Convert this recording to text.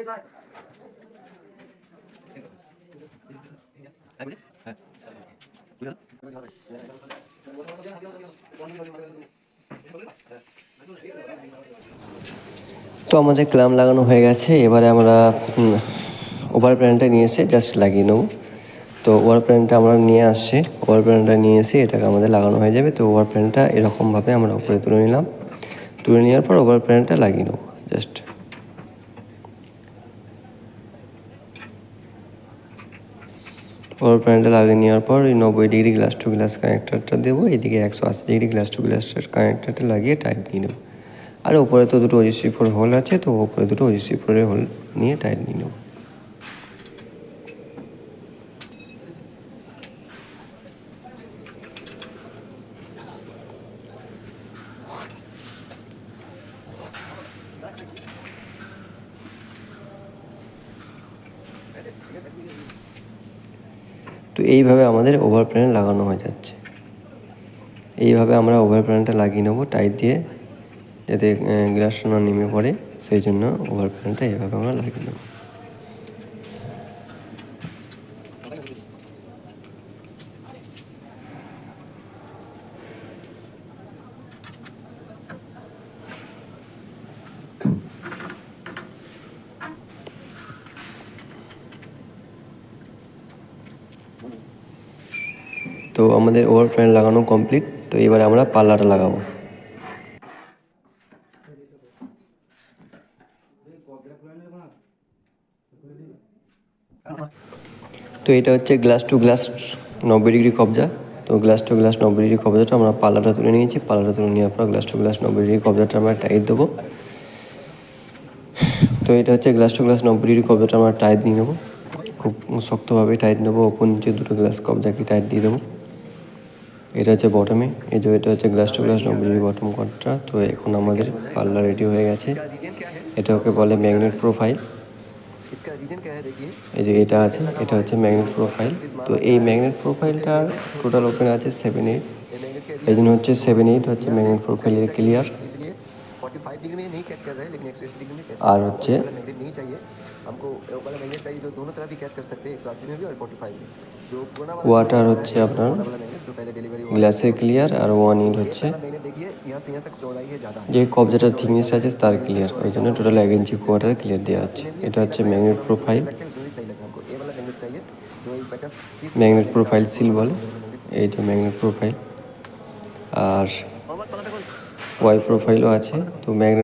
তো আমাদের ক্ল্যাম্প লাগানো হয়ে গেছে। এবারে আমরা ওভার প্যানেলটা নিয়ে এসে জাস্ট লাগিয়ে নেবো। তো ওভার প্যানেলটা আমরা নিয়ে আসছি, ওভার প্যানেলটা নিয়ে এসে এটাকে আমাদের লাগানো হয়ে যাবে। তো ওভার প্যানেলটা এরকমভাবে আমরা উপরে তুলে নিলাম, তুলে নেওয়ার পর ওভার প্যানেলটা লাগিয়ে নেবো জাস্ট। ওভার প্যানেলটা লাগিয়ে নেওয়ার পর এই 90° গ্লাস টু গ্লাস কানেক্টারটা দেবো, এদিকে 180° গ্লাস টু গ্লাসের কানেক্টারটা লাগিয়ে টাইট নিয়ে নেবো। আর ওপরে তো দুটো OGC4 হোল আছে, তো ওপরে দুটো OGC4 হোল নিয়ে টাইট নিয়ে নেবো। তো এইভাবে আমাদের ওভার প্যানেল লাগানো হয়ে যাচ্ছে। এইভাবে আমরা ওভার প্যানেলটা লাগিয়ে নেবো টাইট দিয়ে, যাতে গ্লাসটা না নেমে পড়ে, সেই জন্য ওভার প্যানেলটা এইভাবে আমরা লাগিয়ে নেবো। তো আমাদের ওভার প্যানেল লাগানো কমপ্লিট। তো এবারে আমরা পাল্লাটা লাগাবো। তো এটা হচ্ছে গ্লাস টু গ্লাস 90° কবজা। তো গ্লাস টু গ্লাস 90° কবজাটা আমরা পাল্লাটা তুলে নিয়েছি। পাল্লাটা তুলে নেওয়ার পর গ্লাস টু গ্লাস 90° কবজাটা আমরা টাইট দেবো। তো এটা হচ্ছে গ্লাস টু গ্লাস 90° কবজাটা আমরা টাইট দিয়ে নেবো, খুব শক্তভাবে টাইট নেবো। ওপর নিচে দুটো গ্লাস কবজাকে টাইট দিয়ে দেবো। এটা হচ্ছে বটমে, এই যে এটা হচ্ছে গ্লাস টু গ্লাস 90° বটম কটটা। তো এখন আমাদের পাল্লা রেডি হয়ে গেছে। এটা ওকে বলে ম্যাগনেট প্রোফাইল। এই যে এটা আছে, এটা হচ্ছে ম্যাগনেট প্রোফাইল। তো এই ম্যাগনেট প্রোফাইলটার টোটাল ওখানে আছে 7-8, এই জন্য হচ্ছে 7-8 হচ্ছে ম্যাগনেট প্রোফাইলের ক্লিয়ার। আর হচ্ছে ওয়াটার হচ্ছে আপনার গ্লাসের ক্লিয়ার, আর 1-8 হচ্ছে যে কবজাটার থিকনেস আছে তার ক্লিয়ার। ওই জন্য টোটাল 1 ইঞ্চি ওয়াটার ক্লিয়ার দেওয়া আছে। এটা হচ্ছে magnet profile, magnet profile seal বলে। এইটা ম্যাগনেট প্রোফাইল, আর ওয়াই প্রোফাইলও আছে। তো ম্যাগনেট